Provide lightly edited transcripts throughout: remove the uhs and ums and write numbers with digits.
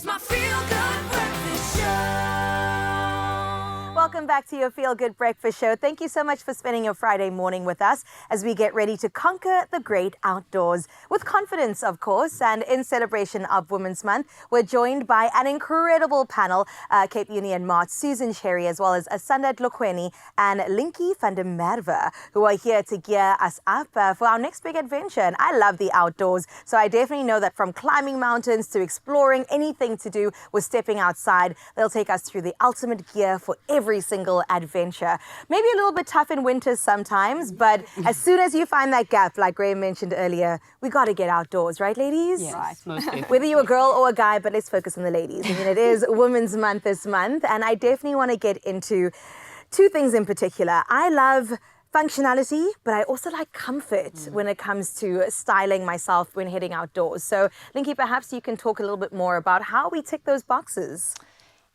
my Feel Good Breakfast Show. Welcome back to your Feel Good Breakfast Show. Thank you so much for spending your Friday morning with us as we get ready to conquer the great outdoors with confidence, of course. And in celebration of Women's Month, we're joined by an incredible panel, Cape Union MART, Susan Cherry, as well as Asanda Dlokweni and Linky van der Merwe, who are here to gear us up for our next big adventure. And I love the outdoors, so I definitely know that from climbing mountains to exploring, anything to do with stepping outside, they'll take us through the ultimate gear for every single adventure. Maybe a little bit tough in winters sometimes, but as soon as you find that gap, like Graham mentioned earlier, we got to get outdoors, right, ladies? Yes, right. Mostly. Whether you're a girl or a guy, but let's focus on the ladies. I mean, it is Women's Month this month, and I definitely want to get into two things in particular. I love functionality, but I also like comfort when it comes to styling myself when heading outdoors. So, Linky, perhaps you can talk a little bit more about how we tick those boxes.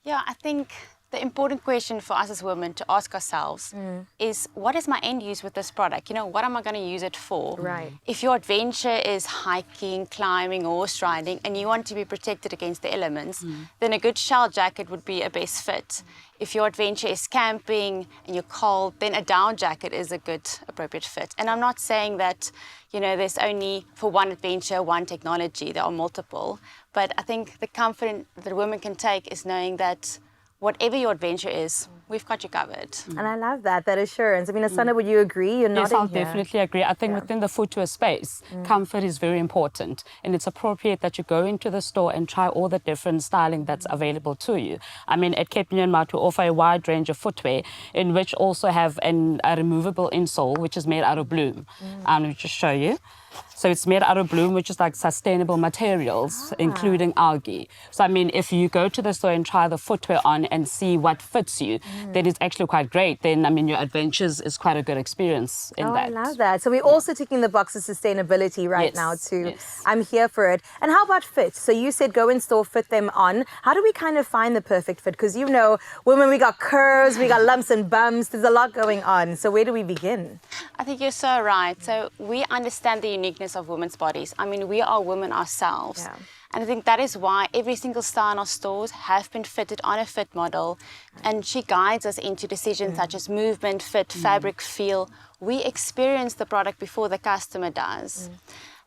Yeah, I think the important question for us as women to ask ourselves is, what is my end use with this product? You know, what am I going to use it for? Right. If your adventure is hiking, climbing, or horse riding, and you want to be protected against the elements, then a good shell jacket would be a best fit. If your adventure is camping and you're cold, then a down jacket is a good, appropriate fit. And I'm not saying that, you know, there's only for one adventure, one technology. There are multiple. But I think the comfort that women can take is knowing that whatever your adventure is, we've got you covered. And I love that assurance. I mean, Asanda, would you agree? You're Yes, nodding I'll here. definitely agree. I think within the footwear space, comfort is very important. And it's appropriate that you go into the store and try all the different styling that's available to you. I mean, at Cape Union MART, we offer a wide range of footwear, in which also have a removable insole, which is made out of bloom. I'll just show you. So it's made out of bloom, which is like sustainable materials, including algae. So, I mean, if you go to the store and try the footwear on and see what fits you, then it's actually quite great. Then, I mean, your adventures is quite a good experience in that. I love that. So we're also ticking the box of sustainability right now too. Yes. I'm here for it. And how about fit? So you said go in store, fit them on. How do we kind of find the perfect fit? Because you know, women, we got curves, we got lumps and bumps. There's a lot going on. So where do we begin? I think you're so right. So we understand the uniqueness of women's bodies. I mean, we are women ourselves. Yeah. And I think that is why every single style in our stores have been fitted on a fit model. And she guides us into decisions such as movement, fit, fabric, feel. We experience the product before the customer does.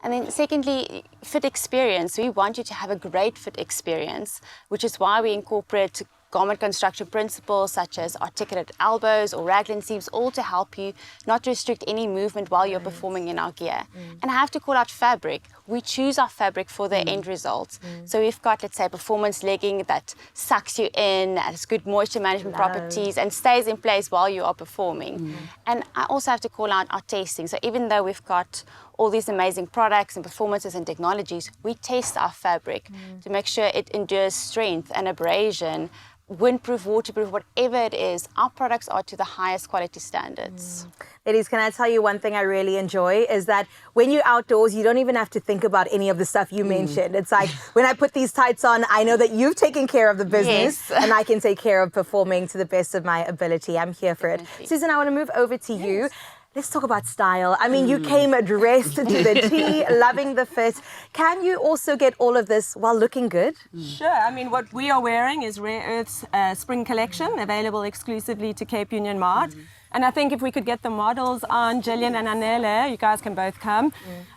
And then secondly, fit experience. We want you to have a great fit experience, which is why we incorporate garment construction principles such as articulated elbows or raglan seams, all to help you not to restrict any movement while you're performing in our gear. And I have to call out fabric. We choose our fabric for the end results. So we've got, let's say, a performance legging that sucks you in, has good moisture management properties, and stays in place while you are performing. And I also have to call out our testing. So even though we've got all these amazing products and performances and technologies, we test our fabric to make sure it endures strength and abrasion, windproof, waterproof, whatever it is. Our products are to the highest quality standards. Ladies, can I tell you one thing I really enjoy is that when you're outdoors, you don't even have to think about any of the stuff you mentioned. It's like, when I put these tights on, I know that you've taken care of the business and I can take care of performing to the best of my ability. I'm here for it. Susan, I want to move over to you. Let's talk about style. I mean, you came dressed to the T, loving the fit. Can you also get all of this while looking good? Sure. I mean, what we are wearing is Rare Earth's spring collection, available exclusively to Cape Union MART. And I think if we could get the models on, Gillian and Anele, you guys can both come.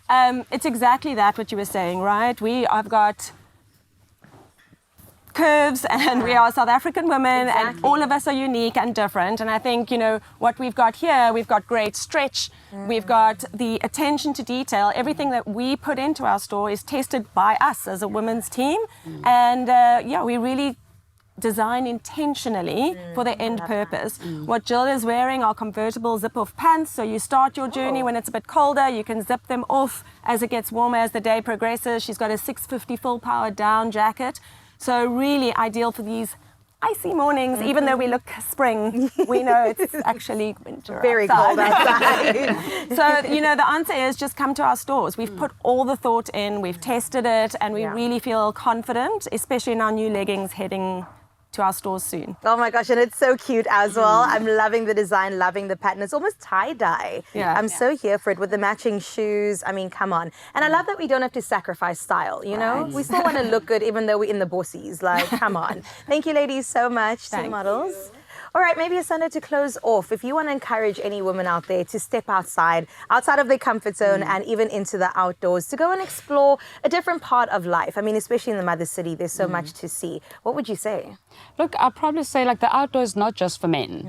It's exactly that what you were saying, right? I've got curves, and we are South African women, and all of us are unique and different. And I think, you know, what we've got here, we've got great stretch, we've got the attention to detail. Everything that we put into our store is tested by us as a women's team. And yeah, we really design intentionally for the end purpose. What Jill is wearing are convertible zip-off pants, so you start your journey when it's a bit colder, you can zip them off as it gets warmer, as the day progresses. She's got a 650 full power down jacket. So really ideal for these icy mornings, even though we look spring, we know it's actually winter. Very cold outside. So, you know, the answer is just come to our stores. We've put all the thought in, we've tested it, and we really feel confident, especially in our new leggings heading to our stores soon. Oh my gosh, and it's so cute as well. I'm loving the design, loving the pattern. It's almost tie-dye. Yeah. I'm so here for it with the matching shoes. I mean, come on. And I love that we don't have to sacrifice style, you know? We still want to look good even though we're in the bossies. Like, come on. Thank you, ladies, so much. Thank Team models. All right, maybe Asanda, to close off, if you want to encourage any woman out there to step outside of their comfort zone and even into the outdoors, to go and explore a different part of life. I mean, especially in the mother city, there's so much to see. What would you say? Look, I'd probably say like the outdoor is not just for men.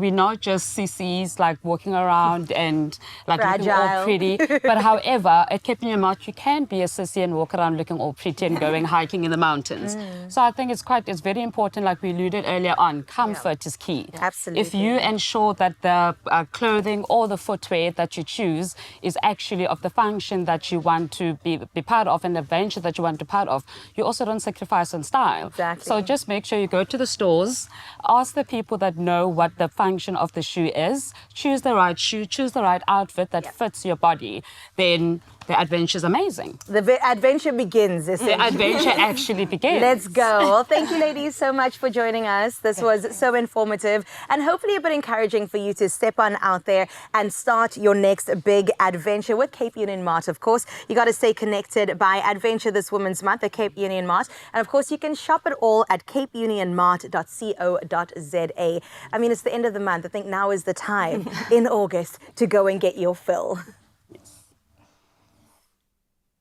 We're not just sissies like walking around and like looking all Fragile. pretty. But however, at Cape Union Mart, you can be a sissy and walk around looking all pretty and going hiking in the mountains. So I think it's very important, like we alluded earlier on, comfort is key. Absolutely. If you ensure that the clothing or the footwear that you choose is actually of the function that you want to be part of and the adventure that you want to be part of, you also don't sacrifice on style. Exactly. So just make sure you go to the stores, ask the people that know what the function of the shoe is, choose the right shoe, choose the right outfit that fits your body, then the adventure is amazing. The adventure begins, The essentially. adventure actually begins. Let's go. Well, thank you, ladies, so much for joining us. This was so informative and hopefully a bit encouraging for you to step on out there and start your next big adventure with Cape Union Mart, of course. You got to stay connected by Adventure this Women's Month, the Cape Union Mart. And, of course, you can shop it all at capeunionmart.co.za. I mean, it's the end of the month. I think now is the time in August to go and get your fill.